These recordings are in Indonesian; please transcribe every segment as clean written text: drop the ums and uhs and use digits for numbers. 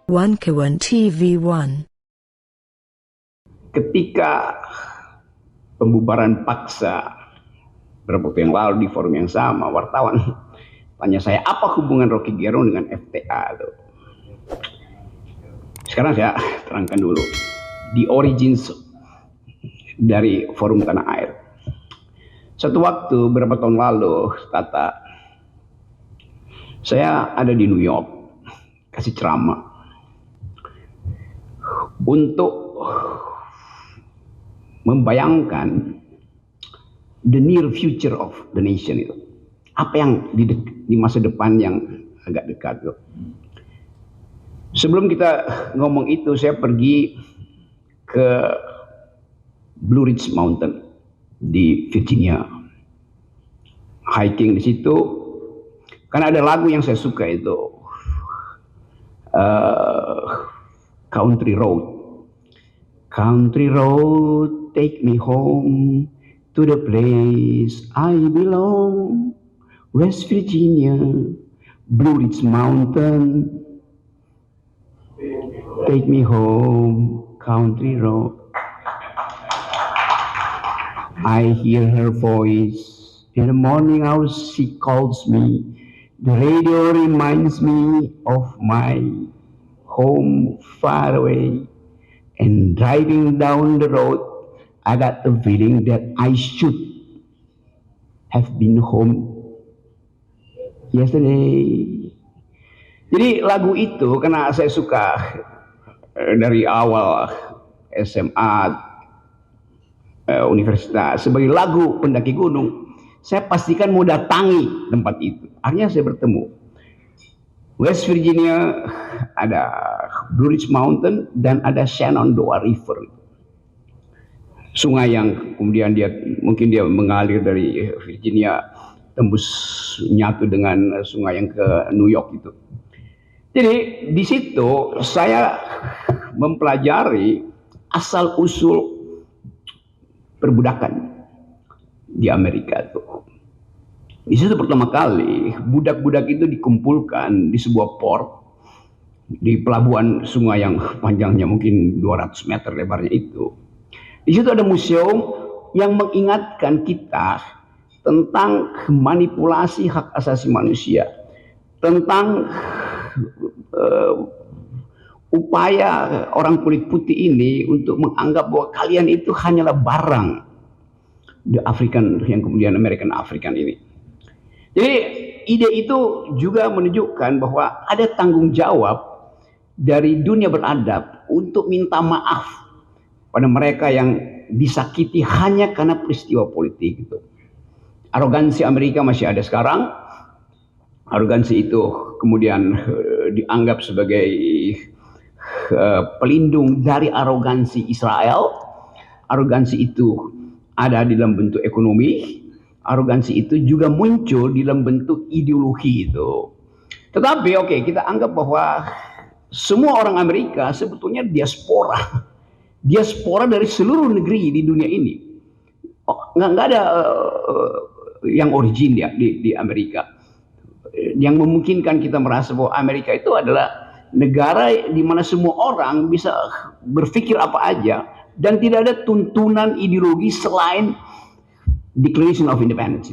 One TV1. Ketika pembubaran paksa beberapa waktu yang lalu di forum yang sama, wartawan tanya saya, apa hubungan Rocky Gerung dengan FTA tuh? Sekarang saya terangkan dulu the origins dari forum Tanah Air. Satu waktu beberapa tahun lalu, Tata, saya ada di New York kasih ceramah untuk membayangkan the near future of the nation itu. Apa yang di masa depan yang agak dekat itu. Sebelum kita ngomong itu, saya pergi ke Blue Ridge Mountain di Virginia. Hiking di situ, karena ada lagu yang saya suka itu, Country Road. Country road, take me home to the place I belong. West Virginia, Blue Ridge Mountain, take me home, country road. I hear her voice in the morning hour, she calls me. The radio reminds me of my home far away. And driving down the road, I got the feeling that I should have been home yesterday. Jadi lagu itu karena saya suka dari awal SMA, universitas, sebagai lagu pendaki gunung, saya pastikan mau datangi tempat itu. Akhirnya saya bertemu. West Virginia ada Blue Ridge Mountain dan ada Shenandoah River, sungai yang kemudian mungkin dia mengalir dari Virginia tembus nyatu dengan sungai yang ke New York itu. Jadi di situ saya mempelajari asal usul perbudakan di Amerika itu. Di situ pertama kali budak-budak itu dikumpulkan di sebuah port di pelabuhan sungai yang panjangnya mungkin 200 meter lebarnya itu. Di situ ada museum yang mengingatkan kita tentang manipulasi hak asasi manusia, tentang upaya orang kulit putih ini untuk menganggap bahwa kalian itu hanyalah barang, the African yang kemudian American African ini. Jadi ide itu juga menunjukkan bahwa ada tanggung jawab dari dunia beradab untuk minta maaf pada mereka yang disakiti hanya karena peristiwa politik itu. Arogansi Amerika masih ada sekarang. Arogansi itu kemudian dianggap sebagai pelindung dari arogansi Israel. Arogansi itu ada di dalam bentuk ekonomi. Arogansi itu juga muncul di dalam bentuk ideologi itu. Tetapi oke, kita anggap bahwa semua orang Amerika sebetulnya diaspora. Diaspora dari seluruh negeri di dunia ini. Nggak ada yang origin di Amerika. Yang memungkinkan kita merasa bahwa Amerika itu adalah negara di mana semua orang bisa berpikir apa aja dan tidak ada tuntunan ideologi selain Declaration of Independence.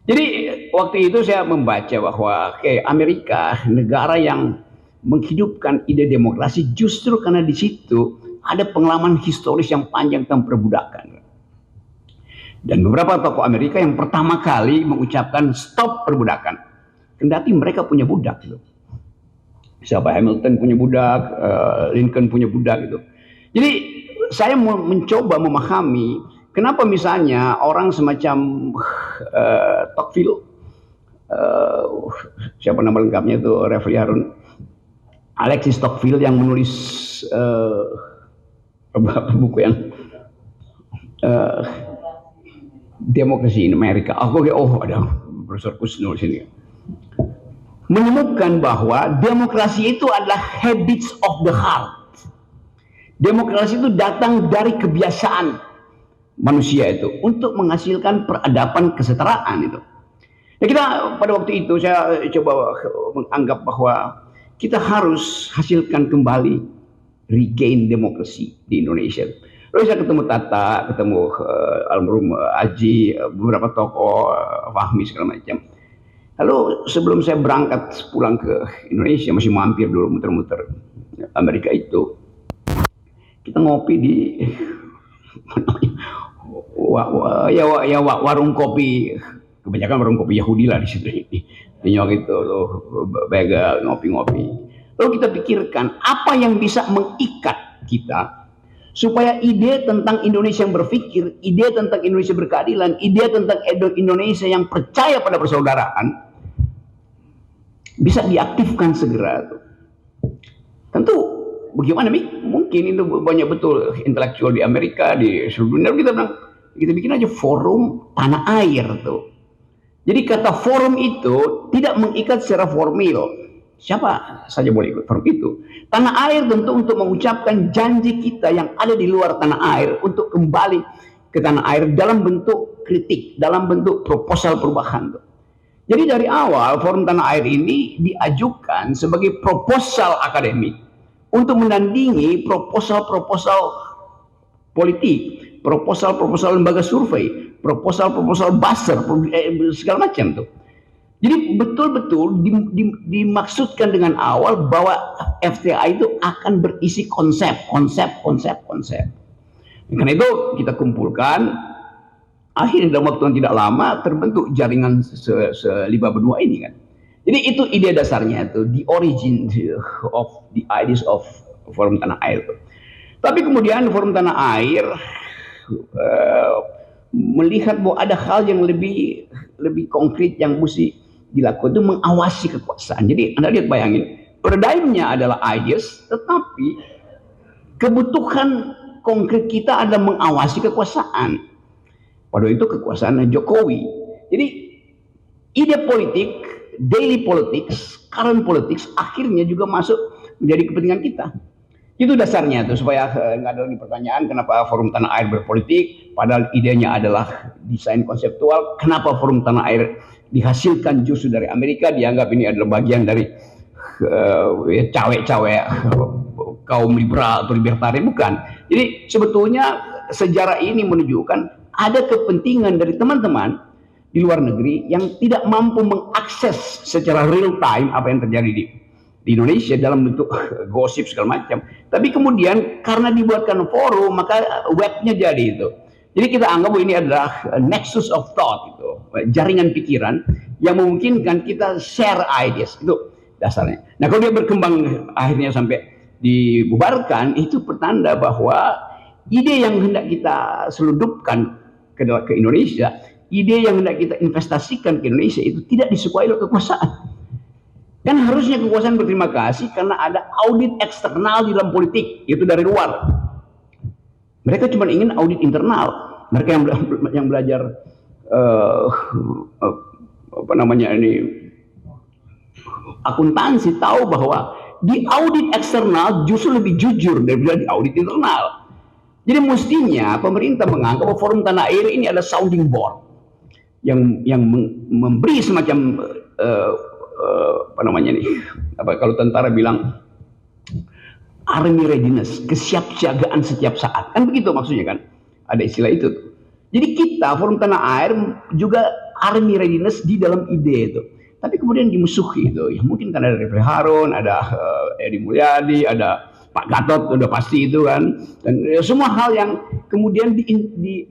Jadi waktu itu saya membaca bahwa Amerika negara yang menghidupkan ide demokrasi justru karena di situ ada pengalaman historis yang panjang tentang perbudakan. Dan beberapa tokoh Amerika yang pertama kali mengucapkan stop perbudakan, kendati mereka punya budak gitu. Siapa Hamilton punya budak, Lincoln punya budak gitu. Jadi saya mencoba memahami kenapa misalnya orang semacam Tocqueville, siapa nama lengkapnya itu, Refli Harun, Alexis Tocqueville yang menulis buku yang Demokrasi in Amerika. Ada Profesor Kusnul sini. Menemukan bahwa demokrasi itu adalah habits of the heart. Demokrasi itu datang dari kebiasaan manusia itu untuk menghasilkan peradaban kesetaraan itu. Nah, kita pada waktu itu saya coba menganggap bahwa kita harus hasilkan kembali regain demokrasi di Indonesia. Lalu saya ketemu Tata, ketemu almarhum Aji, beberapa tokoh, Fahmi segala macam. Lalu sebelum saya berangkat pulang ke Indonesia, masih mampir dulu muter-muter Amerika itu, kita ngopi di warung kopi, kebanyakan warung kopi Yahudi lah di situ, di New York itu, bagel, ngopi-ngopi. Lalu kita pikirkan apa yang bisa mengikat kita supaya ide tentang Indonesia yang berpikir, ide tentang Indonesia berkeadilan, ide tentang Indonesia yang percaya pada persaudaraan bisa diaktifkan segera. Tentu bagaimana mungkin itu banyak betul intelektual di Amerika, di seluruh dunia. Kita bilang kita bikin aja forum tanah air tuh. Jadi kata forum itu tidak mengikat secara formal. Siapa saja boleh ikut forum itu. Tanah air tentu untuk mengucapkan janji kita yang ada di luar tanah air untuk kembali ke tanah air dalam bentuk kritik, dalam bentuk proposal perubahan tuh. Jadi dari awal forum tanah air ini diajukan sebagai proposal akademik untuk menandingi proposal-proposal politik, proposal-proposal lembaga survei, proposal-proposal buzzer, segala macam tuh. Jadi betul-betul dimaksudkan dengan awal bahwa FTA itu akan berisi konsep. Karena itu kita kumpulkan. Akhirnya dalam waktu yang tidak lama terbentuk jaringan selima benua ini kan. Jadi itu ide dasarnya itu, the origin of the ideas of forum tanah air. Tapi kemudian forum tanah air melihat bahwa ada hal yang lebih konkret yang mesti dilakukan, itu mengawasi kekuasaan. Jadi Anda lihat, bayangin, paradigmnya adalah ideas, tetapi kebutuhan konkret kita adalah mengawasi kekuasaan. Pada itu kekuasaan Jokowi. Jadi ide politik, daily politics, current politics akhirnya juga masuk menjadi kepentingan kita. Itu dasarnya tuh, supaya nggak ada lagi pertanyaan kenapa forum tanah air berpolitik, padahal idenya adalah desain konseptual. Kenapa forum tanah air dihasilkan justru dari Amerika, dianggap ini adalah bagian dari cawe-cawe kaum liberal atau libertarian, bukan. Jadi sebetulnya sejarah ini menunjukkan ada kepentingan dari teman-teman di luar negeri yang tidak mampu mengakses secara real time apa yang terjadi di Indonesia dalam bentuk gosip segala macam. Tapi kemudian karena dibuatkan forum, maka webnya jadi itu. Jadi kita anggap bahwa ini adalah nexus of thought, itu jaringan pikiran yang memungkinkan kita share ideas. Itu dasarnya. Nah, kalau dia berkembang akhirnya sampai dibubarkan, itu pertanda bahwa ide yang hendak kita seludupkan ke Indonesia, ide yang hendak kita investasikan ke Indonesia itu tidak disukai oleh kekuasaan. Kan harusnya kekuasaan berterima kasih karena ada audit eksternal di dalam politik, yaitu dari luar. Mereka cuma ingin audit internal. Mereka yang belajar akuntansi tahu bahwa di audit eksternal justru lebih jujur daripada di audit internal. Jadi mestinya pemerintah menganggap bahwa forum tanah air ini adalah sounding board yang memberi semacam kalau tentara bilang army readiness, kesiapsiagaan setiap saat, kan begitu maksudnya kan, ada istilah itu. Jadi kita forum tanah air juga army readiness di dalam ide itu. Tapi kemudian dimusuhi itu, ya mungkin karena ada Refli Harun, ada Edi Mulyadi, ada Pak Gatot, udah pasti itu kan, dan semua hal yang kemudian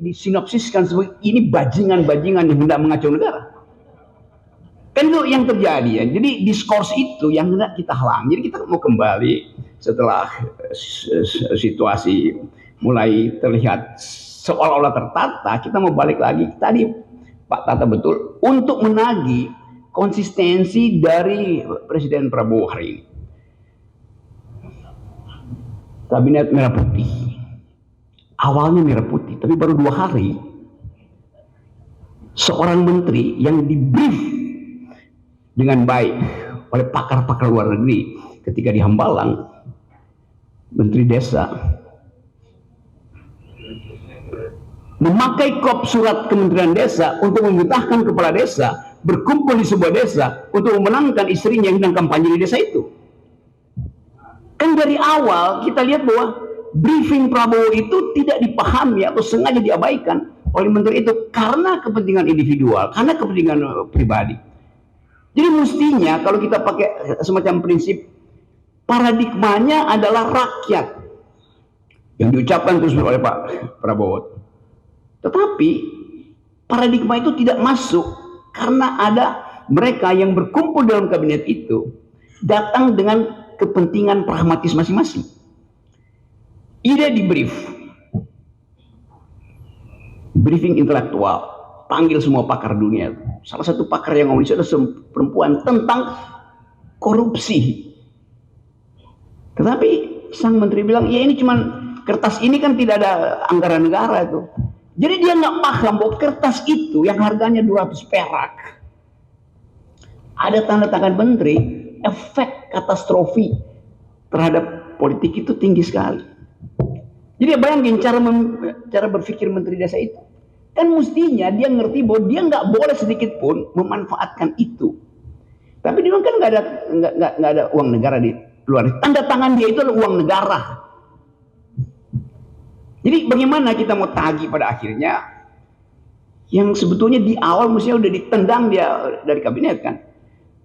disinopsiskan sebagai ini bajingan-bajingan yang hendak mengacau negara. Kan itu yang terjadi ya. Jadi diskurs itu yang hendak kita halang. Jadi kita mau kembali setelah situasi mulai terlihat seolah-olah tertata, kita mau balik lagi tadi Pak Tata betul untuk menagih konsistensi dari Presiden Prabowo hari ini. Kabinet merah putih, awalnya merah putih, tapi baru 2 hari seorang menteri yang dibrief dengan baik oleh pakar-pakar luar negeri ketika di Hambalang, Menteri Desa, memakai kop surat Kementerian Desa untuk memerintahkan kepala desa berkumpul di sebuah desa untuk memenangkan istrinya yang sedang kampanye di desa itu. Kan dari awal kita lihat bahwa briefing Prabowo itu tidak dipahami atau sengaja diabaikan oleh menteri itu karena kepentingan individual, karena kepentingan pribadi. Jadi mestinya kalau kita pakai semacam prinsip, paradigmanya adalah rakyat yang diucapkan terus oleh Pak Prabowo. Tetapi paradigma itu tidak masuk karena ada mereka yang berkumpul dalam kabinet itu datang dengan kepentingan pragmatis masing-masing. Ide di briefing intelektual, panggil semua pakar dunia. Salah satu pakar yang ngomong itu adalah perempuan tentang korupsi. Tetapi sang menteri bilang, ya ini cuman kertas ini kan tidak ada anggaran negara itu. Jadi dia nggak paham bahwa kertas itu yang harganya 200 perak ada tanda tangan menteri, efek katastrofi terhadap politik itu tinggi sekali. Jadi bayangin cara berpikir menteri desa itu. Kan mestinya dia ngerti bahwa dia nggak boleh sedikit pun memanfaatkan itu. Tapi dia kan nggak ada uang negara di luar. Tanda tangan dia itu adalah uang negara. Jadi bagaimana kita mau tagih pada akhirnya yang sebetulnya di awal mestinya udah ditendang dia dari kabinet kan.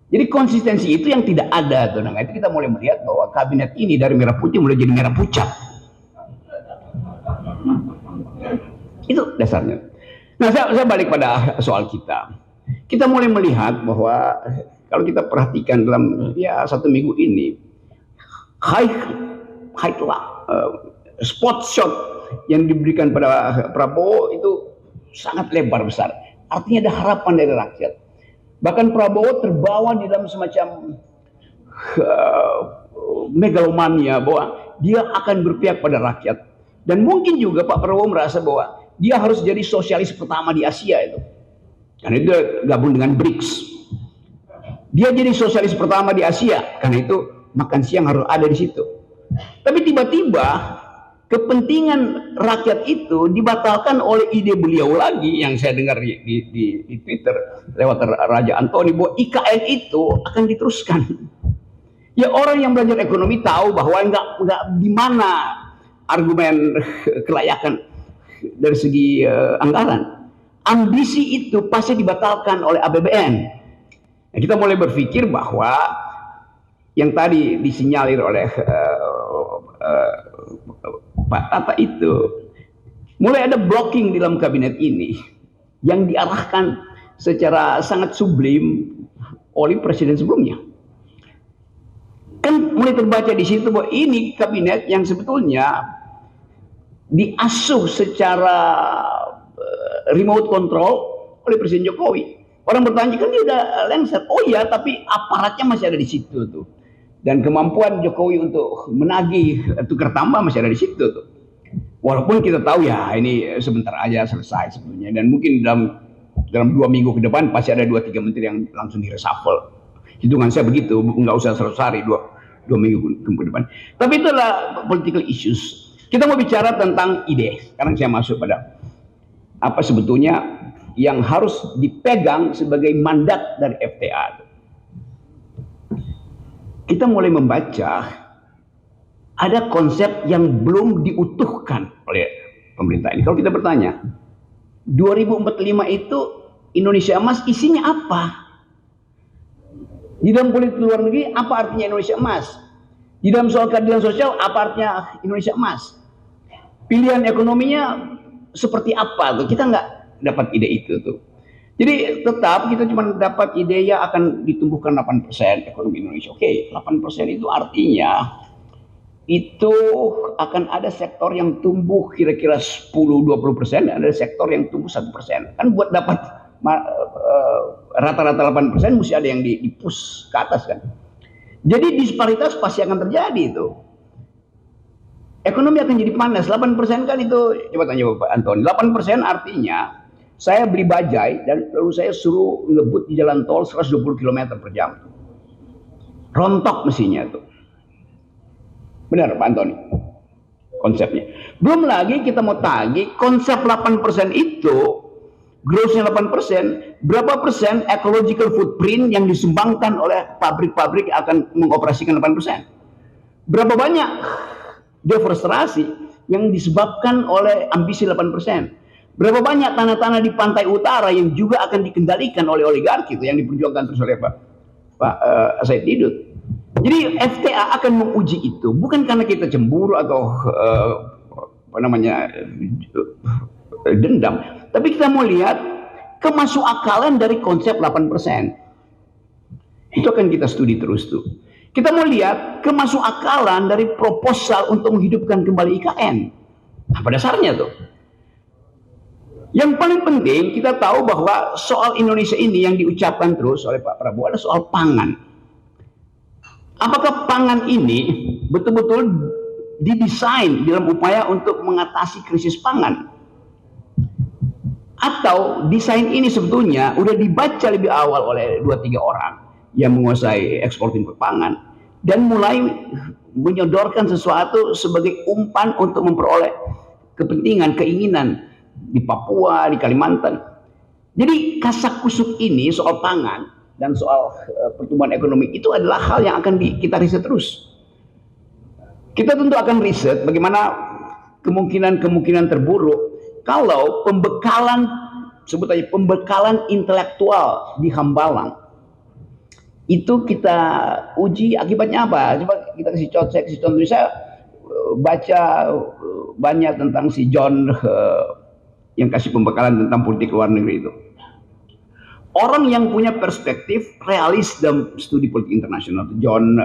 Jadi konsistensi itu yang tidak ada tuh. Nah, itu kita mulai melihat bahwa kabinet ini dari merah putih mulai jadi merah pucat. Itu dasarnya. Nah, saya balik pada soal kita. Kita mulai melihat bahwa kalau kita perhatikan dalam satu minggu ini, spot shot yang diberikan pada Prabowo itu sangat lebar besar. Artinya ada harapan dari rakyat. Bahkan Prabowo terbawa di dalam semacam megalomania bahwa dia akan berpihak pada rakyat. Dan mungkin juga Pak Prabowo merasa bahwa dia harus jadi sosialis pertama di Asia itu. Karena itu gabung dengan BRICS. Dia jadi sosialis pertama di Asia, karena itu makan siang harus ada di situ. Tapi tiba-tiba kepentingan rakyat itu dibatalkan oleh ide beliau lagi yang saya dengar di Twitter lewat Raja Antoni bahwa IKN itu akan diteruskan. Ya orang yang belajar ekonomi tahu bahwa nggak di mana argumen kelayakan dari segi anggaran. Ambisi itu pasti dibatalkan oleh APBN. Nah, kita mulai berpikir bahwa yang tadi disinyalir oleh Pak Tata itu mulai ada blocking di dalam kabinet ini yang diarahkan secara sangat sublim oleh presiden sebelumnya. Kan mulai terbaca di situ bahwa ini kabinet yang sebetulnya diasuh secara remote control oleh Presiden Jokowi. Orang bertanya kan dia udah lengser. Oh iya, tapi aparatnya masih ada di situ tuh. Dan kemampuan Jokowi untuk menagih tukar tambah masih ada di situ tuh. Walaupun kita tahu ya ini sebentar aja selesai sebetulnya. Dan mungkin dalam 2 minggu ke depan pasti ada 2-3 menteri yang langsung di-reshuffle. Hitungan saya begitu, nggak usah 100 hari, 2 minggu ke depan. Tapi itulah political issues. Kita mau bicara tentang ide. Sekarang saya masuk pada apa sebetulnya yang harus dipegang sebagai mandat dari FTA. Kita mulai membaca ada konsep yang belum diutuhkan oleh pemerintah ini. Kalau kita bertanya, 2045 itu Indonesia Emas isinya apa? Di dalam politik luar negeri, apa artinya Indonesia Emas? Di dalam soal keadilan sosial, apa artinya Indonesia Emas? Pilihan ekonominya seperti apa tuh? Kita nggak dapat ide itu tuh. Jadi tetap kita cuma dapat ide ya akan ditumbuhkan 8% ekonomi Indonesia. Oke, 8% itu artinya itu akan ada sektor yang tumbuh kira-kira 10-20%, dan ada sektor yang tumbuh 1%. Kan buat dapat rata-rata 8% mesti ada yang di-push ke atas kan. Jadi disparitas pasti akan terjadi itu. Ekonomi akan jadi panas. 8% kan itu, coba tanya Pak Antoni, 8% artinya saya beli bajai dan lalu saya suruh ngebut di jalan tol 120 km per jam. Rontok mesinnya itu. Benar Pak Antoni konsepnya. Belum lagi kita mau tagih konsep 8% itu, grossnya 8%, berapa persen ecological footprint yang disumbangkan oleh pabrik-pabrik akan mengoperasikan 8%. Berapa banyak deforestasi yang disebabkan oleh ambisi 8%? Berapa banyak tanah-tanah di pantai utara yang juga akan dikendalikan oleh oligarki itu yang diperjuangkan terus oleh Pak Said Didu. Jadi FTA akan menguji itu bukan karena kita cemburu atau dendam, tapi kita mau lihat kemasukakalan dari konsep 8%. Itu akan kita studi terus tuh. Kita mau lihat kemasukakalan dari proposal untuk menghidupkan kembali IKN. Apa dasarnya tuh? Yang paling penting kita tahu bahwa soal Indonesia ini yang diucapkan terus oleh Pak Prabowo adalah soal pangan. Apakah pangan ini betul-betul didesain dalam upaya untuk mengatasi krisis pangan? Atau desain ini sebetulnya udah dibaca lebih awal oleh 2-3 orang yang menguasai ekspor impor pangan dan mulai menyodorkan sesuatu sebagai umpan untuk memperoleh kepentingan, keinginan di Papua, di Kalimantan. Jadi kasakusuk ini soal pangan dan soal pertumbuhan ekonomi itu adalah hal yang akan kita riset terus. Kita tentu akan riset bagaimana kemungkinan terburuk kalau pembekalan, sebut aja pembekalan intelektual di Hambalang itu kita uji akibatnya apa. Coba kita kasih contoh. Saya baca banyak tentang si John yang kasih pembekalan tentang politik luar negeri itu. Orang yang punya perspektif realis dalam studi politik internasional, John,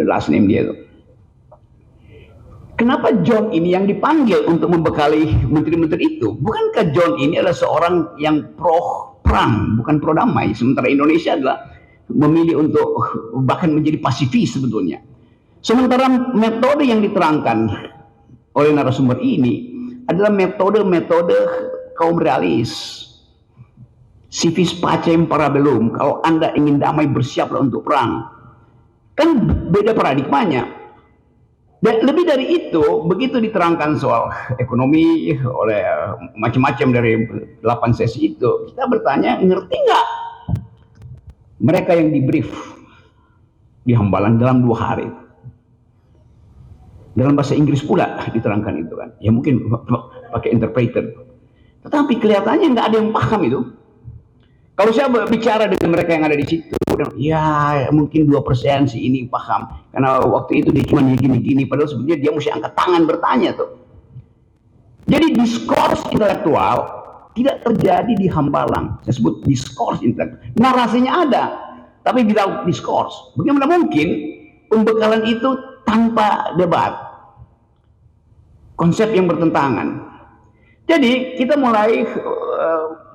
last name dia itu. Kenapa John ini yang dipanggil untuk membekali menteri-menteri itu? Bukankah John ini adalah seorang yang pro perang, bukan pro damai? Sementara Indonesia adalah memilih untuk bahkan menjadi pasifis sebetulnya. Sementara metode yang diterangkan oleh narasumber ini adalah metode kaum realis. Civis pacem parabellum. Kalau Anda ingin damai, bersiaplah untuk perang. Kan beda paradigmanya. Dan lebih dari itu, begitu diterangkan soal ekonomi oleh macam-macam dari 8 sesi itu, kita bertanya, ngerti nggak mereka yang di-brief di Hambalang dalam 2 hari? Dalam bahasa Inggris pula diterangkan itu kan. Ya mungkin pakai interpreter. Tetapi kelihatannya nggak ada yang paham itu. Kalau saya bicara dengan mereka yang ada di situ, ya mungkin 2% sih ini paham. Karena waktu itu dia cuma gini-gini. Padahal sebenarnya dia mesti angkat tangan bertanya tuh. Jadi diskurs intelektual tidak terjadi di Hambalang. Saya sebut diskurs intelektual. Narasinya ada, tapi without diskurs. Bagaimana mungkin pembekalan itu tanpa debat, konsep yang bertentangan. Jadi kita mulai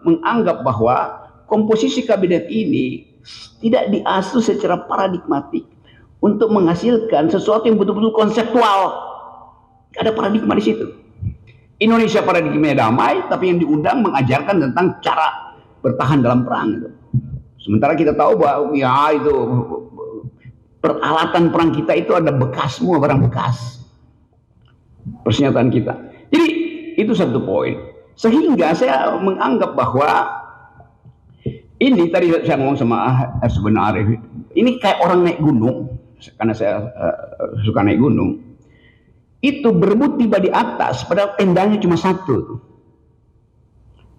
menganggap bahwa komposisi kabinet ini tidak diasuh secara paradigmatik untuk menghasilkan sesuatu yang betul-betul konseptual. Ada paradigma di situ. Indonesia paradigmanya damai, tapi yang diundang mengajarkan tentang cara bertahan dalam perang itu. Sementara kita tahu bahwa ya itu peralatan perang kita itu ada bekas, semua barang bekas persenjataan kita. Jadi itu satu poin. Sehingga saya menganggap bahwa ini tadi saya ngomong sama sebenarnya ini kayak orang naik gunung, karena saya suka naik gunung. Itu berebut tiba di atas, padahal tendanya cuma satu.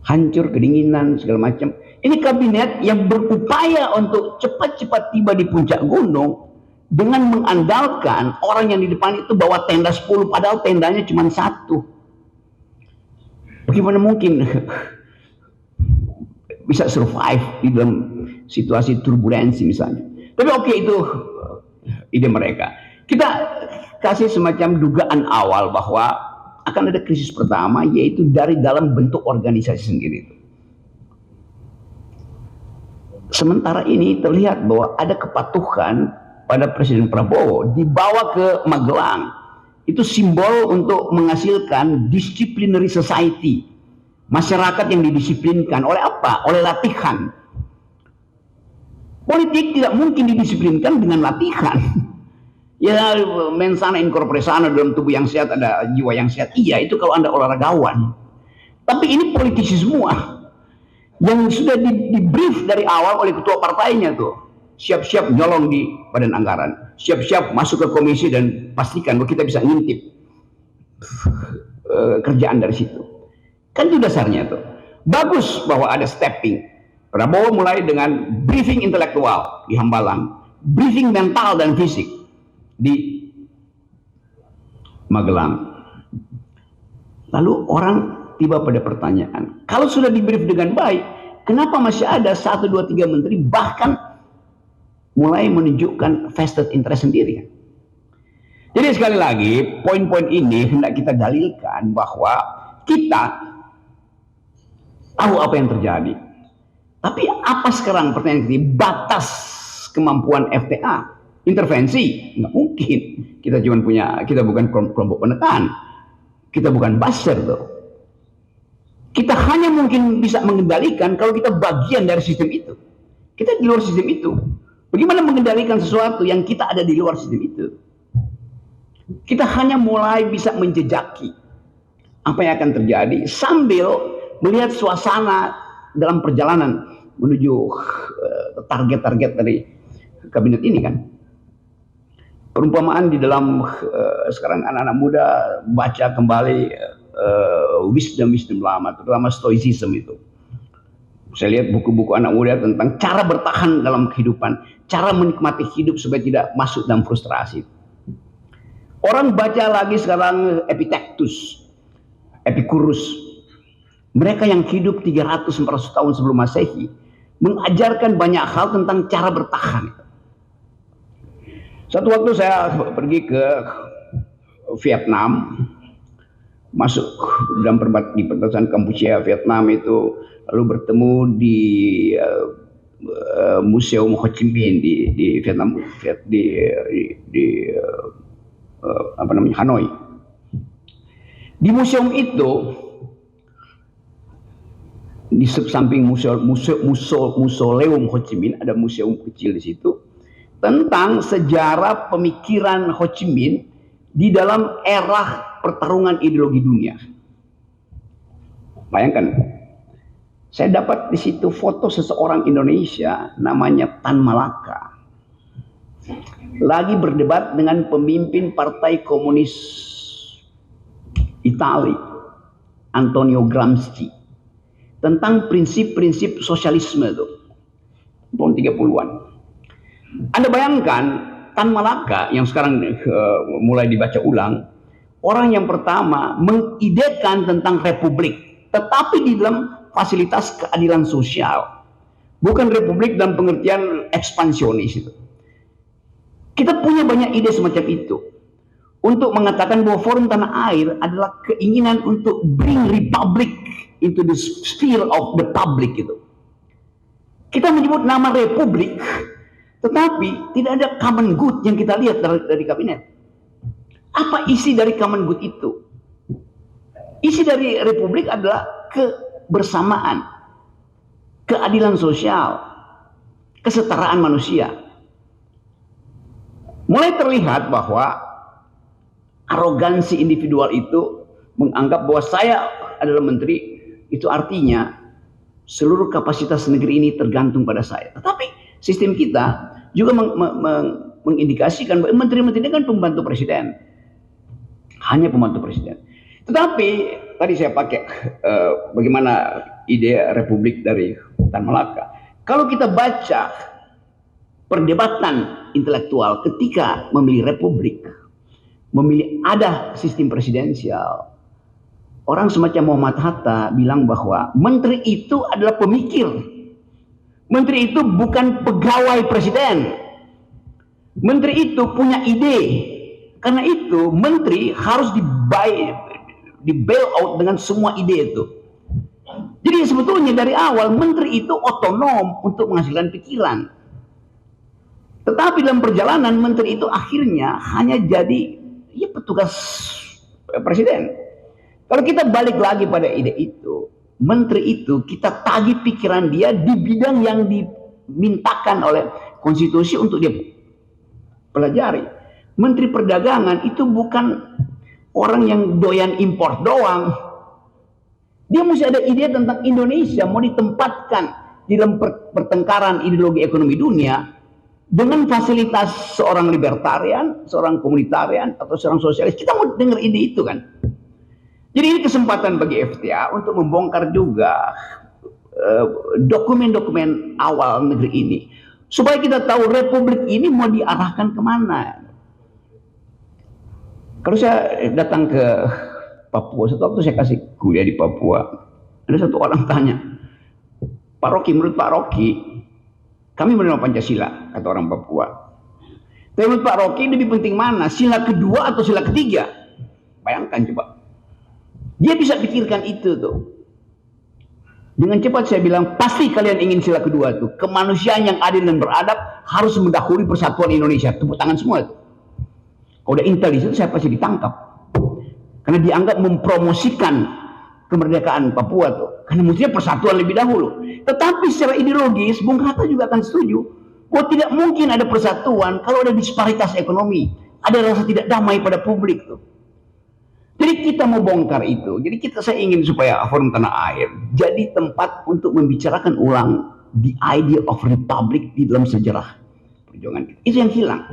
Hancur, kedinginan, segala macam. Ini kabinet yang berupaya untuk cepat-cepat tiba di puncak gunung dengan mengandalkan orang yang di depan itu bawa tenda 10, padahal tendanya cuma satu. Bagaimana mungkin bisa survive di dalam situasi turbulensi misalnya? Tapi oke, itu ide mereka. Kita kasih semacam dugaan awal bahwa akan ada krisis pertama, yaitu dari dalam bentuk organisasi sendiri. Sementara ini terlihat bahwa ada kepatuhan pada Presiden Prabowo dibawa ke Magelang. Itu simbol untuk menghasilkan disciplinary society. Masyarakat yang didisiplinkan oleh apa? Oleh latihan. Politik tidak mungkin didisiplinkan dengan latihan. Ya, mensana incorpore sana, dalam tubuh yang sehat ada jiwa yang sehat. Iya, itu kalau Anda olahragawan. Tapi ini politisi semua. Yang sudah di brief dari awal oleh ketua partainya tuh. siap-siap nyolong di badan anggaran, siap-siap masuk ke komisi dan pastikan bahwa kita bisa ngintip kerjaan dari situ. Kan itu dasarnya tuh. Bagus bahwa ada stepping. Prabowo mulai dengan briefing intelektual di Hambalang, briefing mental dan fisik di Magelang. Lalu orang tiba pada pertanyaan, kalau sudah di-brief dengan baik, kenapa masih ada 1, 2, 3 menteri bahkan mulai menunjukkan vested interest sendiri? Jadi sekali lagi, poin-poin ini hendak kita dalilkan bahwa kita tahu apa yang terjadi. Tapi apa sekarang pertanyaan ini? Batas kemampuan FTA, intervensi, nggak mungkin. Kita bukan kelompok penekan, kita bukan buzzer tuh. Kita hanya mungkin bisa mengendalikan kalau kita bagian dari sistem itu. Kita di luar sistem itu. Bagaimana mengendalikan sesuatu yang kita ada di luar sistem itu? Kita hanya mulai bisa menjejaki apa yang akan terjadi sambil melihat suasana dalam perjalanan menuju target-target dari kabinet ini kan. Perumpamaan di dalam sekarang anak-anak muda baca kembali wisdom lama, terutama stoicism itu. Saya lihat buku-buku anak muda tentang cara bertahan dalam kehidupan, cara menikmati hidup supaya tidak masuk dalam frustrasi. Orang baca lagi sekarang Epictetus, Epicurus. Mereka yang hidup 300-400 tahun sebelum Masehi mengajarkan banyak hal tentang cara bertahan. Satu waktu saya pergi ke Vietnam, masuk dalam di perbatasan Kampuchia Vietnam itu, lalu bertemu di Museum Ho Chi Minh di Vietnam, Hanoi. Di museum itu, di samping museum Ho Chi Minh ada museum kecil di situ tentang sejarah pemikiran Ho Chi Minh di dalam era pertarungan ideologi dunia. Bayangkan, saya dapat di situ foto seseorang Indonesia namanya Tan Malaka lagi berdebat dengan pemimpin Partai Komunis Italia Antonio Gramsci tentang prinsip-prinsip sosialisme itu tahun 30-an. Anda bayangkan Tan Malaka yang sekarang mulai dibaca ulang, orang yang pertama mengidekan tentang republik, tetapi di dalam fasilitas keadilan sosial, bukan republik dalam pengertian ekspansionis itu. Kita punya banyak ide semacam itu untuk mengatakan bahwa Forum Tanah Air adalah keinginan untuk bring republic into the sphere of the public itu. Kita menyebut nama republik, tetapi tidak ada common good yang kita lihat dari kabinet. Apa isi dari common good itu? Isi dari republik adalah kebersamaan, keadilan sosial, kesetaraan manusia. Mulai terlihat bahwa arogansi individual itu menganggap bahwa saya adalah menteri, itu artinya seluruh kapasitas negeri ini tergantung pada saya. Tetapi sistem kita juga mengindikasikan bahwa menteri-menteri ini kan pembantu presiden. Hanya pembantu presiden. Tetapi tadi saya pakai bagaimana ide republik dari Tan Malaka. Kalau kita baca perdebatan intelektual ketika memilih republik, memilih ada sistem presidensial, orang semacam Muhammad Hatta bilang bahwa menteri itu adalah pemikir. Menteri itu bukan pegawai presiden. Menteri itu punya ide. Karena itu menteri harus di bail out dengan semua ide itu. Jadi sebetulnya dari awal menteri itu otonom untuk menghasilkan pikiran. Tetapi dalam perjalanan menteri itu akhirnya hanya jadi petugas presiden. Kalau kita balik lagi pada ide itu, menteri itu kita tagih pikiran dia di bidang yang dimintakan oleh konstitusi untuk dia pelajari. Menteri perdagangan itu bukan orang yang doyan impor doang. Dia mesti ada ide tentang Indonesia mau ditempatkan di dalam pertengkaran ideologi ekonomi dunia. dengan fasilitas seorang libertarian, seorang komunitarian, atau seorang sosialis, kita mau dengar ide itu kan. Jadi ini kesempatan bagi FTA untuk membongkar juga dokumen-dokumen awal negeri ini, supaya kita tahu republik ini mau diarahkan kemana. Kalau saya datang ke Papua, satu waktu saya kasih kuliah di Papua, ada satu orang tanya, Pak Rocky, menurut Pak Rocky, kami menerima Pancasila, kata orang Papua. Tapi menurut Pak Rocky lebih penting mana, sila kedua atau sila ketiga? Bayangkan coba. Dia bisa pikirkan itu tuh. Dengan cepat saya bilang, pasti kalian ingin sila kedua tuh. Kemanusiaan yang adil dan beradab harus mendahului persatuan Indonesia. Tepuk tangan semua tuh. Kalau udah intel di situ, saya pasti ditangkap. Karena dianggap mempromosikan kemerdekaan Papua tuh. Karena mestinya persatuan lebih dahulu. Tetapi secara ideologis, Bung Hatta juga akan setuju bahwa tidak mungkin ada persatuan kalau ada disparitas ekonomi. Ada rasa tidak damai pada publik tuh. Jadi kita mau bongkar itu. Jadi saya ingin supaya Forum Tanah Air jadi tempat untuk membicarakan ulang the idea of republic di dalam sejarah perjuangan kita. Itu yang hilang.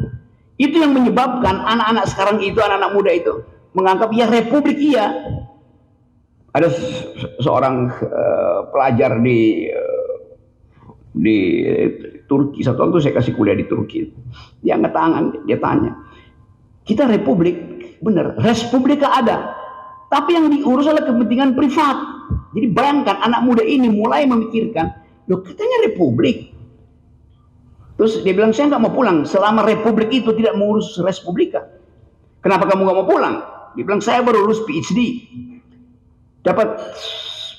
Itu yang menyebabkan anak-anak sekarang itu, anak-anak muda itu menganggap ya republik iya. Ada seorang pelajar di Turki, satu waktu saya kasih kuliah di Turki. Dia angkat tangan, dia tanya, kita republik, benar, respublika ada, tapi yang diurus adalah kepentingan privat. Jadi bayangkan anak muda ini mulai memikirkan, loh katanya republik. Terus dia bilang, saya nggak mau pulang selama republik itu tidak mengurus respublika. Kenapa kamu nggak mau pulang? Dia bilang, saya baru lulus PhD, dapat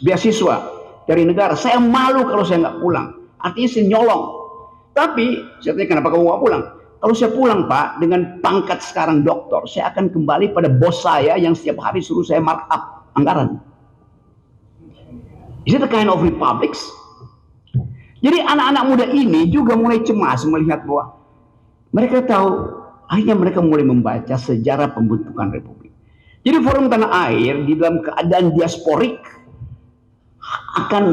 beasiswa dari negara. Saya malu kalau saya nggak pulang. Artinya saya nyolong. Tapi saya tanya, kenapa kamu nggak pulang? Kalau saya pulang Pak, dengan pangkat sekarang doktor, saya akan kembali pada bos saya yang setiap hari suruh saya markup anggaran. Is it a kind of republics? Jadi anak-anak muda ini juga mulai cemas melihat bahwa mereka tahu, akhirnya mereka mulai membaca sejarah pembentukan republik. Jadi Forum Tanah Air di dalam keadaan diasporik akan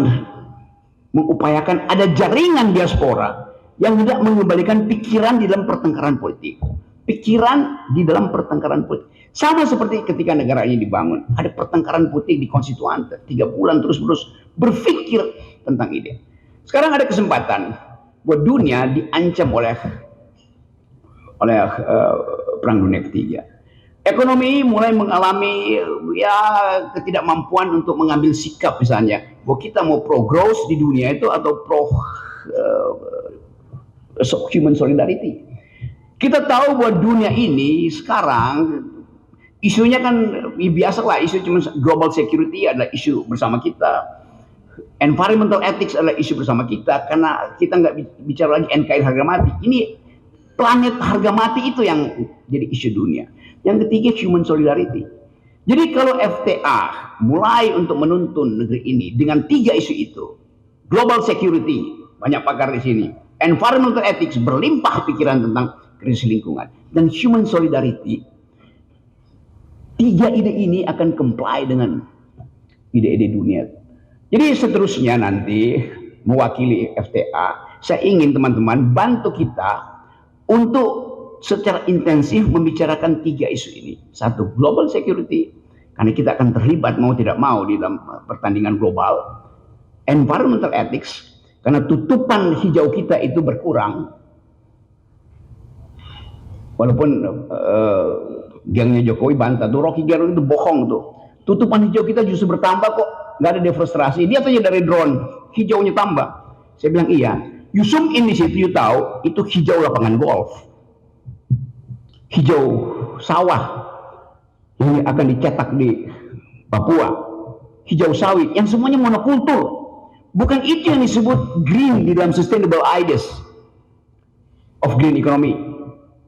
mengupayakan ada jaringan diaspora yang tidak mengembalikan pikiran di dalam pertengkaran politik. Pikiran di dalam pertengkaran politik. Sama seperti ketika negara ini dibangun. Ada pertengkaran politik di konstituante. 3 bulan terus-menerus berpikir tentang ide. Sekarang ada kesempatan buat dunia diancam oleh Perang Dunia Ketiga. Ekonomi mulai mengalami ya ketidakmampuan untuk mengambil sikap misalnya. Bahwa kita mau pro growth di dunia itu atau pro human solidarity. Kita tahu bahwa dunia ini sekarang isunya kan biasa lah, isu cuma global security adalah isu bersama kita. Environmental ethics adalah isu bersama kita, karena kita nggak bicara lagi NKRI harga mati. Ini planet harga mati itu yang jadi isu dunia. Yang ketiga human solidarity. Jadi kalau FTA mulai untuk menuntun negeri ini dengan 3 isu itu, global security, banyak pakar di sini, environmental ethics, berlimpah pikiran tentang krisis lingkungan, dan human solidarity, 3 ide ini akan comply dengan ide-ide dunia. Jadi seterusnya nanti mewakili FTA, saya ingin teman-teman bantu kita untuk secara intensif membicarakan 3 isu ini. 1, global security, karena kita akan terlibat mau tidak mau di dalam pertandingan global. Environmental ethics, karena tutupan hijau kita itu berkurang. Walaupun gengnya Jokowi bantah, tuh Rocky Gerung itu bohong tuh. Tutupan hijau kita justru bertambah kok. Nggak ada deforestasi, dia tanya dari drone, hijaunya tambah. Saya bilang iya, you zoom in di situ, you tahu itu hijau lapangan golf, hijau sawah yang akan dicetak di Papua, hijau sawit yang semuanya monokultur. Bukan itu yang disebut green di dalam sustainable ideas of green economy,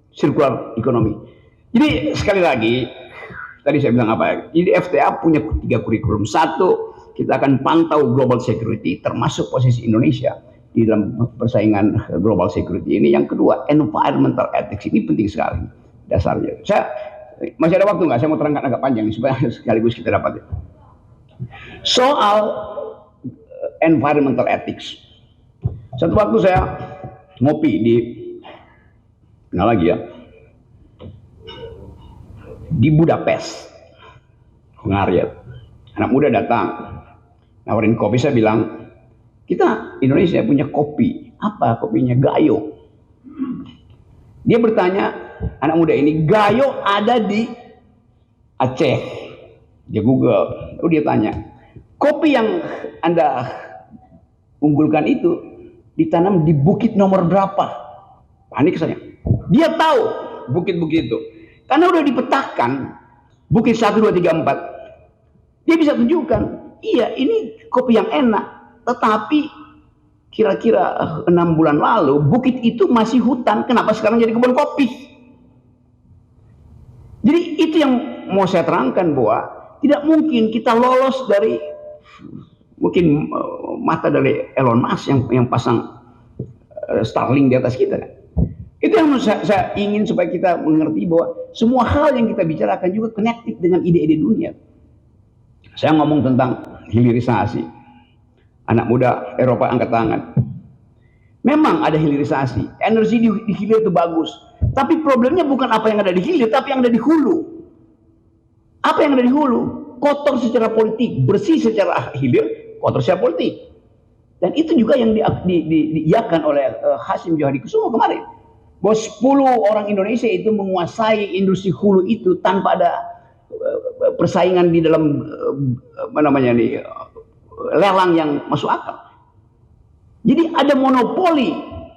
circular economy. Jadi sekali lagi, tadi saya bilang apa? Jadi FTA punya 3 kurikulum. 1, kita akan pantau global security, termasuk posisi Indonesia di dalam persaingan global security ini. Yang kedua, environmental ethics ini penting sekali dasarnya. Saya masih ada waktu nggak? Saya mau terangkan agak panjang supaya sekaligus kita dapat. Soal environmental ethics. Satu waktu saya ngopi di Kenal lagi ya. Di Budapest, Hungaria, anak muda datang, nawarin kopi. Saya bilang, kita Indonesia punya kopi. Apa kopinya? Gayo. Dia bertanya, anak muda ini, Gayo ada di Aceh. Dia Google, lalu dia tanya, kopi yang Anda unggulkan itu ditanam di bukit nomor berapa? Panik saya. Dia tahu bukit-bukit itu. Karena udah dipetakan, bukit 1, 2, 3, 4. Dia bisa tunjukkan, iya ini kopi yang enak. Tetapi kira-kira 6 bulan lalu, bukit itu masih hutan. Kenapa sekarang jadi kebun kopi? Jadi itu yang mau saya terangkan, bahwa tidak mungkin kita lolos dari mungkin mata dari Elon Musk yang pasang Starlink di atas kita. Itu yang saya ingin supaya kita mengerti bahwa semua hal yang kita bicarakan juga connected dengan ide-ide dunia. Saya ngomong tentang hilirisasi. Anak muda Eropa angkat tangan. Memang ada hilirisasi. Energi di hilir itu bagus. Tapi problemnya bukan apa yang ada di hilir, tapi yang ada di hulu. Apa yang ada di hulu? Kotor secara politik, bersih secara hilir, kotor secara politik. Dan itu juga yang diiakan oleh Hasyim Johari Kusumo kemarin. Bahwa 10 orang Indonesia itu menguasai industri hulu itu tanpa ada persaingan di dalam lelang yang masuk akal. Jadi ada monopoli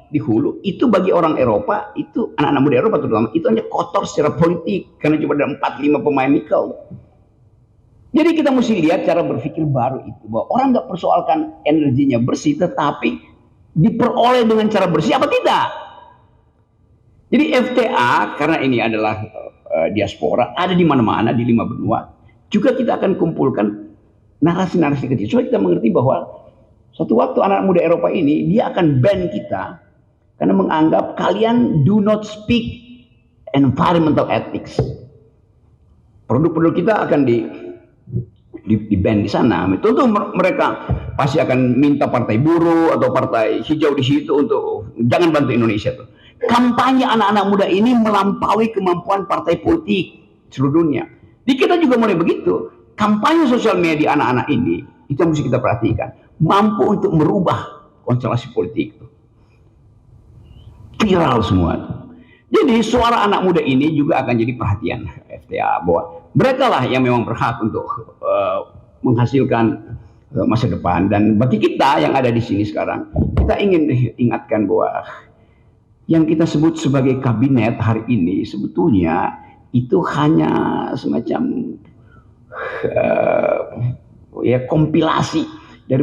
di hulu. Itu bagi orang Eropa, itu anak-anak muda Eropa terutama, itu hanya kotor secara politik karena cuma ada 4-5 pemain nikel. Jadi kita mesti lihat cara berpikir baru itu, bahwa orang nggak persoalkan energinya bersih, tetapi diperoleh dengan cara bersih apa tidak. Jadi FTA, karena ini adalah diaspora, ada di mana-mana, di 5 benua. Juga kita akan kumpulkan narasi-narasi kecil. Supaya kita mengerti bahwa suatu waktu anak muda Eropa ini, dia akan ban kita, karena menganggap kalian do not speak environmental ethics. Produk-produk kita akan di ban di sana. Tentu mereka pasti akan minta partai buruh atau partai hijau di situ untuk jangan bantu Indonesia tuh. Kampanye anak-anak muda ini melampaui kemampuan partai politik seluruh dunia. Di kita juga mulai begitu. Kampanye sosial media anak-anak ini, itu yang mesti kita perhatikan, mampu untuk merubah konstelasi politik. Viral semua. Jadi suara anak muda ini juga akan jadi perhatian FTA, bahwa mereka lah yang memang berhak untuk menghasilkan masa depan. Dan bagi kita yang ada di sini sekarang, kita ingin ingatkan bahwa yang kita sebut sebagai kabinet hari ini sebetulnya itu hanya semacam kompilasi dari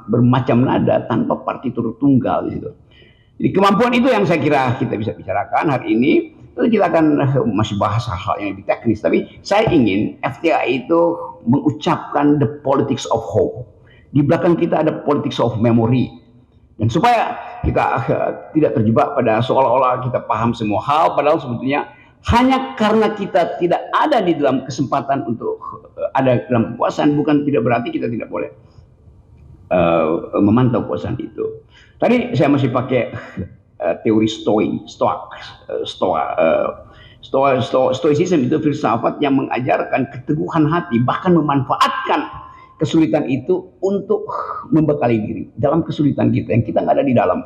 bermacam nada tanpa partitur tunggal gitu. Jadi kemampuan itu yang saya kira kita bisa bicarakan hari ini. Tentu kita akan masih bahas hal-hal yang lebih teknis, tapi saya ingin FTA itu mengucapkan the politics of hope. Di belakang kita ada politics of memory. Dan supaya kita tidak terjebak pada seolah-olah kita paham semua hal, padahal sebetulnya hanya karena kita tidak ada di dalam kesempatan untuk ada dalam kekuasaan, bukan tidak berarti kita tidak boleh memantau kekuasaan itu. Tadi saya masih pakai teori stoicism itu filsafat yang mengajarkan keteguhan hati, bahkan memanfaatkan kesulitan itu untuk membekali diri dalam kesulitan kita yang kita nggak ada di dalam.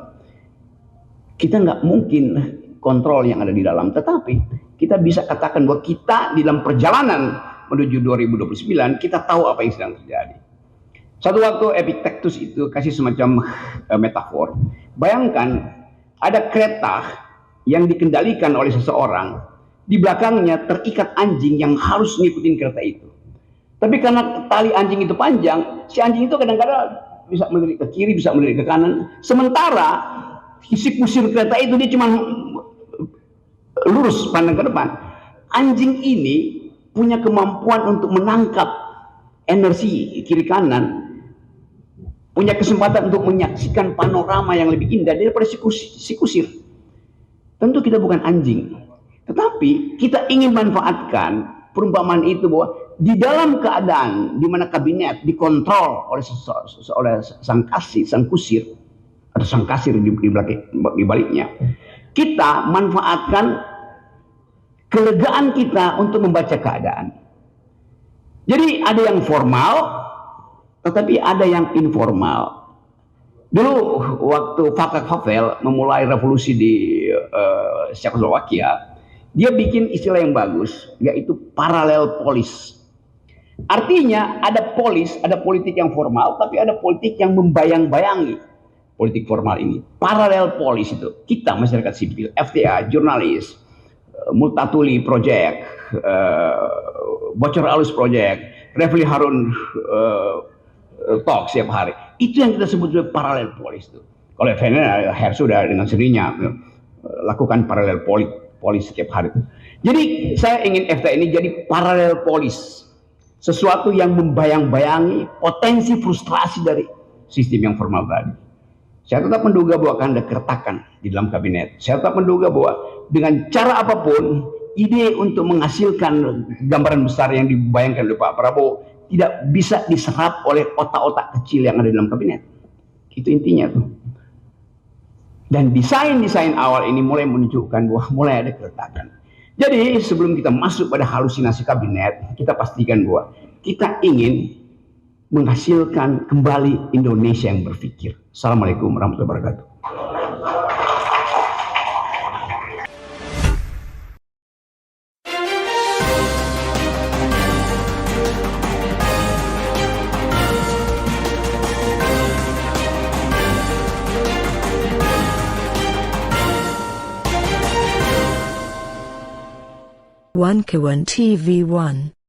Kita nggak mungkin kontrol yang ada di dalam, tetapi kita bisa katakan bahwa kita di dalam perjalanan menuju 2029 kita tahu apa yang sedang terjadi. Satu waktu Epictetus itu kasih semacam metafor. Bayangkan ada kereta yang dikendalikan oleh seseorang, di belakangnya terikat anjing yang harus ngikutin kereta itu. Tapi karena tali anjing itu panjang, si anjing itu kadang-kadang bisa melirik ke kiri, bisa melirik ke kanan. Sementara si kusir kereta itu dia cuma lurus pandang ke depan. Anjing ini punya kemampuan untuk menangkap energi kiri kanan, punya kesempatan untuk menyaksikan panorama yang lebih indah daripada si kusir. Tentu kita bukan anjing, tetapi kita ingin manfaatkan perumpamaan itu bahwa di dalam keadaan di mana kabinet dikontrol oleh sang kusir atau sang kasir di baliknya, kita manfaatkan kelegaan kita untuk membaca keadaan. Jadi ada yang formal, tetapi ada yang informal. Dulu waktu Václav Havel memulai revolusi di Czechoslovakia, dia bikin istilah yang bagus, yaitu paralel polis. Artinya ada polis, ada politik yang formal, tapi ada politik yang membayang-bayangi politik formal ini. Paralel polis itu, kita masyarakat sipil, FTA, jurnalis, Multatuli Project, Bocor Alus Project, Refli Harun talk setiap hari. Itu yang kita sebut sebagai paralel polis itu. Kalau FNN sudah dengan sendirinya lakukan paralel polis setiap hari itu. Jadi saya ingin FTA ini jadi paralel polis, sesuatu yang membayang-bayangi potensi frustrasi dari sistem yang formal tadi. Saya tetap menduga bahwa akan ada keretakan di dalam kabinet. Saya tetap menduga bahwa dengan cara apapun, ide untuk menghasilkan gambaran besar yang dibayangkan oleh Pak Prabowo tidak bisa diserap oleh otak-otak kecil yang ada di dalam kabinet. Itu intinya tuh. Dan desain-desain awal ini mulai menunjukkan bahwa mulai ada keretakan. Jadi sebelum kita masuk pada halusinasi kabinet, kita pastikan bahwa kita ingin menghasilkan kembali Indonesia yang berpikir. Assalamualaikum warahmatullahi wabarakatuh. One Kawan TV 1